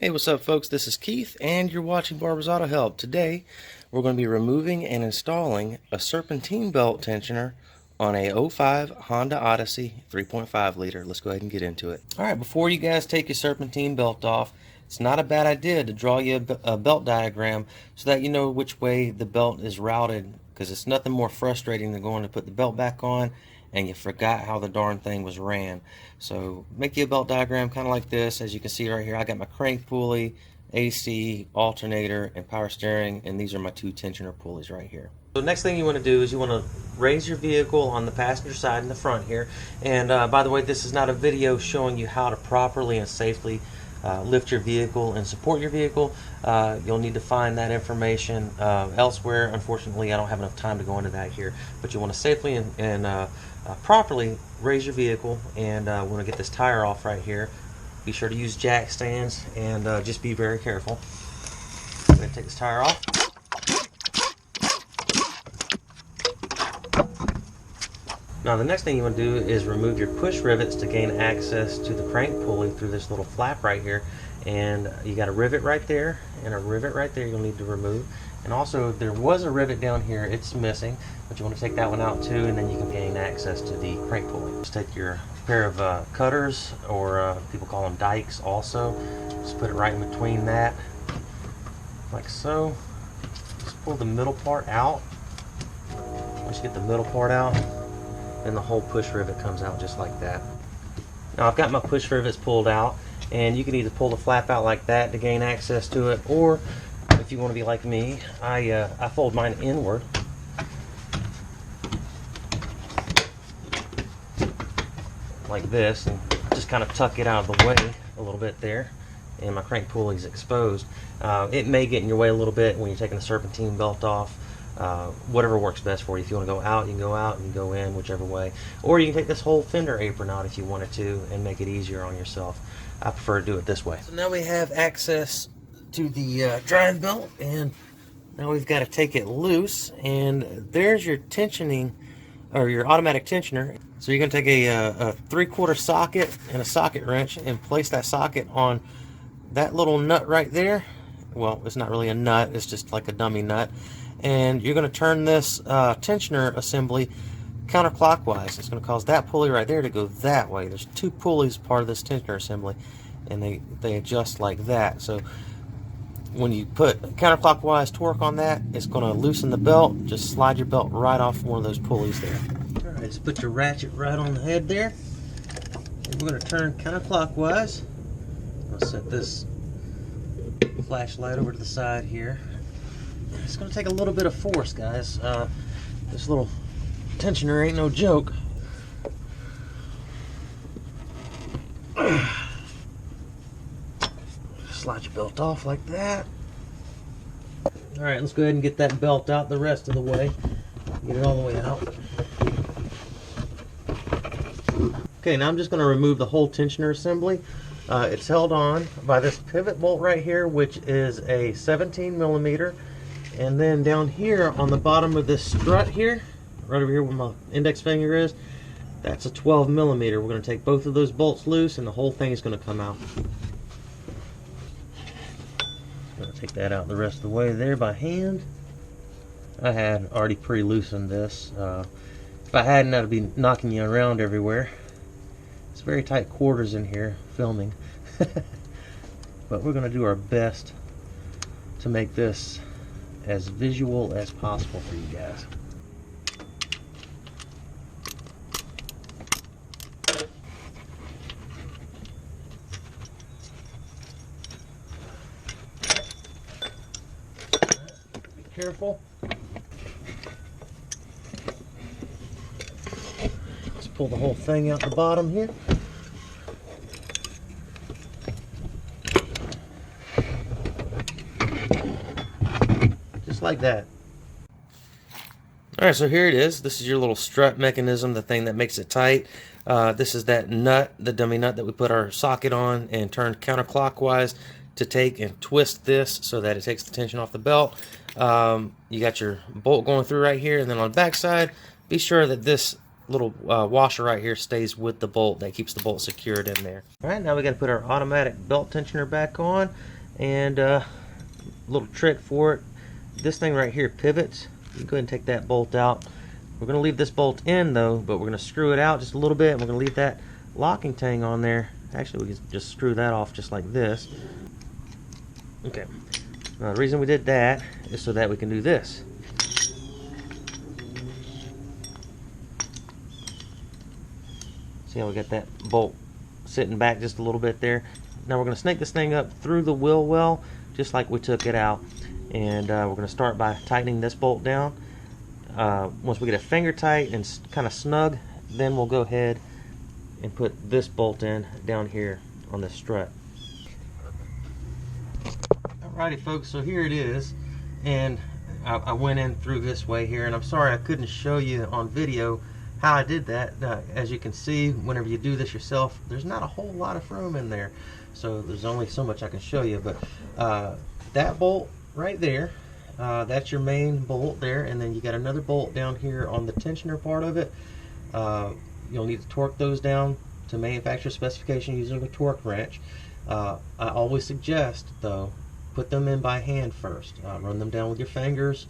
Hey, what's up folks? This is Keith and you're watching Barber's Auto Help. Today we're going to be removing and installing a serpentine belt tensioner on a '05 Honda Odyssey 3.5 liter. Let's go ahead and get into it. Alright, before you guys take your serpentine belt off, it's not a bad idea to draw you a belt diagram so that you know which way the belt is routed, because it's nothing more frustrating than going to put the belt back on and you forgot how the darn thing was ran. So make you a belt diagram kind of like this. As you can see right here, I got my crank pulley, AC, alternator, and power steering, and these are my two tensioner pulleys right here. So the next thing you want to do is you want to raise your vehicle on the passenger side in the front here. And by the way, this is not a video showing you how to properly and safely lift your vehicle and support your vehicle. You'll need to find that information elsewhere. Unfortunately, I don't have enough time to go into that here, but you want to safely and properly raise your vehicle. And we want to get this tire off right here. Be sure to use jack stands and just be very careful. I'm going to take this tire off. Now the next thing you want to do is remove your push rivets to gain access to the crank pulley through this little flap right here. And you got a rivet right there and a rivet right there you'll need to remove. And also there was a rivet down here, it's missing, but you want to take that one out too, and then you can gain access to the crank pulley. Just take your pair of cutters, or people call them dikes also. Just put it right in between that, like so. Just pull the middle part out. Once you get the middle part out, then the whole push rivet comes out just like that. Now I've got my push rivets pulled out, and you can either pull the flap out like that to gain access to it, or if you want to be like me, I fold mine inward. Like this, and just kind of tuck it out of the way a little bit there, and my crank pulley is exposed. It may get in your way a little bit when you're taking the serpentine belt off. Whatever works best for you. If you want to go out, you can go out, and you can go in, whichever way. Or you can take this whole fender apron out if you wanted to and make it easier on yourself. I prefer to do it this way. So now we have access to the drive belt, and now we've got to take it loose, and there's your tensioning, or your automatic tensioner. So you're going to take a 3/4 socket and a socket wrench and place that socket on that little nut right there. Well, it's not really a nut, it's just like a dummy nut. And you're going to turn this tensioner assembly counterclockwise. It's going to cause that pulley right there to go that way. There's two pulleys part of this tensioner assembly, and they adjust like that. So when you put counterclockwise torque on that, it's going to loosen the belt. Just slide your belt right off one of those pulleys there. Alright, just put your ratchet right on the head there. And we're going to turn counterclockwise. I'll set this flashlight over to the side here. It's going to take a little bit of force, guys. This little tensioner ain't no joke. Slide your belt off like that. Alright, let's go ahead and get that belt out the rest of the way. Get it all the way out. Okay, now I'm just going to remove the whole tensioner assembly. It's held on by this pivot bolt right here, which is a 17mm. And then down here on the bottom of this strut here, right over here where my index finger is, that's a 12mm. We're going to take both of those bolts loose, and the whole thing is going to come out. Going to take that out the rest of the way there by hand. I had already pre-loosened this. If I hadn't, I'd be knocking you around everywhere. It's very tight quarters in here filming. But we're going to do our best to make this as visual as possible for you guys. Be careful. Let's pull the whole thing out the bottom here. Like that. Alright, so here it is. This is your little strut mechanism, the thing that makes it tight. This is that nut, the dummy nut that we put our socket on and turn counterclockwise to take and twist this so that it takes the tension off the belt. You got your bolt going through right here, and then on the back side, be sure that this little washer right here stays with the bolt. That keeps the bolt secured in there. All right, now we got to put our automatic belt tensioner back on, and little trick for it. This thing right here pivots. You can go ahead and take that bolt out. We're going to leave this bolt in though, but we're going to screw it out just a little bit, and we're going to leave that locking tang on there. Actually, we can just screw that off just like this. Okay. Now, the reason we did that is so that we can do this. See how we got that bolt sitting back just a little bit there. Now we're going to snake this thing up through the wheel well, just like we took it out. And we're going to start by tightening this bolt down. Once we get it finger tight and kind of snug, then we'll go ahead and put this bolt in down here on the strut. Alrighty folks, so here it is, and I went in through this way here, and I'm sorry I couldn't show you on video how I did that. As you can see, whenever you do this yourself, there's not a whole lot of room in there, so there's only so much I can show you. But that bolt right there, that's your main bolt there, and then you got another bolt down here on the tensioner part of it. You'll need to torque those down to manufacturer specification using a torque wrench. I always suggest though, put them in by hand first. Run them down with your fingers,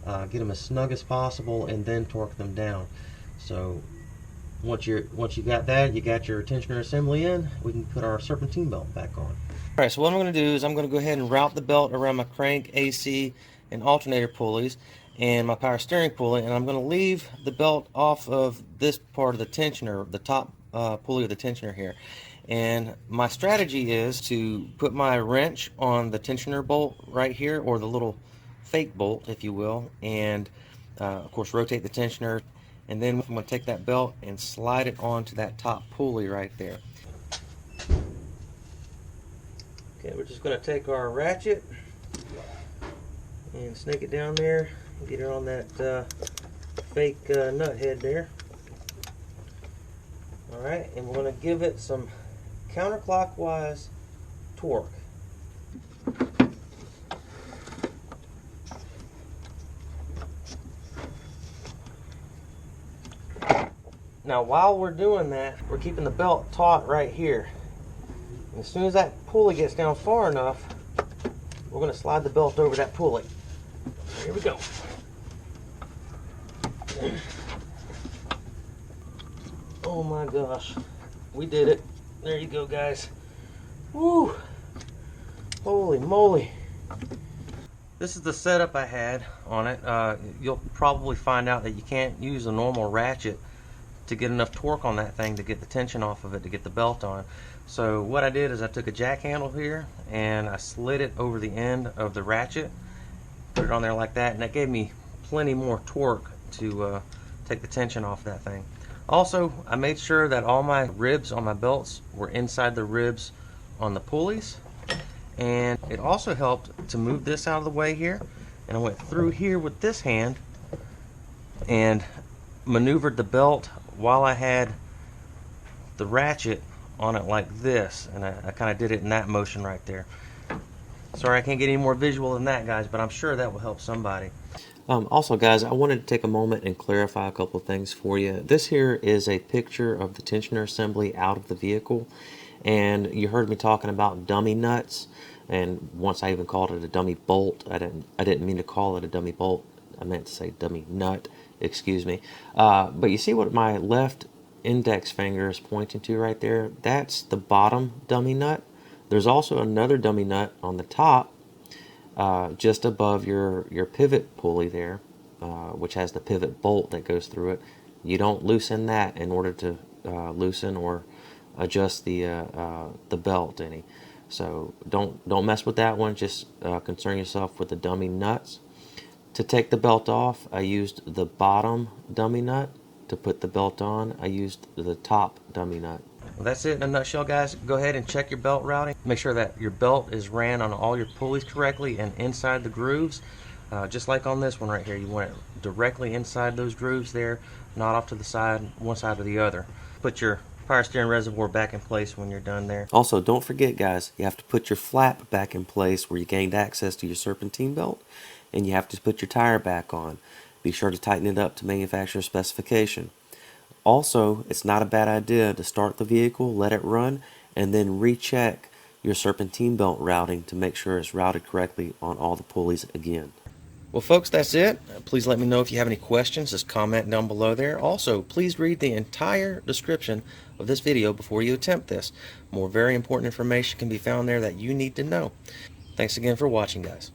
get them as snug as possible, and then torque them down. So once you got that, you got your tensioner assembly in, we can put our serpentine belt back on. Alright, so what I'm going to do is I'm going to go ahead and route the belt around my crank, AC, and alternator pulleys and my power steering pulley, and I'm going to leave the belt off of this part of the tensioner, the top pulley of the tensioner here. And my strategy is to put my wrench on the tensioner bolt right here, or the little fake bolt if you will, and of course rotate the tensioner, and then I'm going to take that belt and slide it onto that top pulley right there. Okay, we're just going to take our ratchet and snake it down there and get it on that fake nut head there. Alright, and we're going to give it some counterclockwise torque. Now while we're doing that, we're keeping the belt taut right here. And as soon as that pulley gets down far enough, we're going to slide the belt over that pulley. Here we go. Oh my gosh, we did it. There you go, guys. Woo! Holy moly. This is the setup I had on it. You'll probably find out that you can't use a normal ratchet to get enough torque on that thing to get the tension off of it to get the belt on. So what I did is I took a jack handle here and I slid it over the end of the ratchet, put it on there like that, and that gave me plenty more torque to take the tension off that thing. Also, I made sure that all my ribs on my belts were inside the ribs on the pulleys, and it also helped to move this out of the way here, and I went through here with this hand and maneuvered the belt while I had the ratchet on it like this, and I kind of did it in that motion right there. Sorry I can't get any more visual than that, guys, but I'm sure that will help somebody. Also, guys, I wanted to take a moment and clarify a couple of things for you. This here is a picture of the tensioner assembly out of the vehicle, and you heard me talking about dummy nuts, and once I even called it a dummy bolt. I didn't mean to call it a dummy bolt. I meant to say dummy nut, excuse me. But you see what my left index finger is pointing to right there? That's the bottom dummy nut. There's also another dummy nut on the top, just above your pivot pulley there, which has the pivot bolt that goes through it. You don't loosen that in order to loosen or adjust the belt any. So don't mess with that one. Just concern yourself with the dummy nuts. To take the belt off, I used the bottom dummy nut. To put the belt on, I used the top dummy nut. Well, that's it in a nutshell, guys. Go ahead and check your belt routing. Make sure that your belt is ran on all your pulleys correctly and inside the grooves. Just like on this one right here, you want it directly inside those grooves there, not off to the side, one side or the other. Put your power steering reservoir back in place when you're done there. Also, don't forget, guys, you have to put your flap back in place where you gained access to your serpentine belt, and you have to put your tire back on. Be sure to tighten it up to manufacturer specification. Also, it's not a bad idea to start the vehicle, let it run, and then recheck your serpentine belt routing to make sure it's routed correctly on all the pulleys again. Well, folks, that's it. Please let me know if you have any questions. Just comment down below there. Also, please read the entire description of this video before you attempt this. More very important information can be found there that you need to know. Thanks again for watching, guys.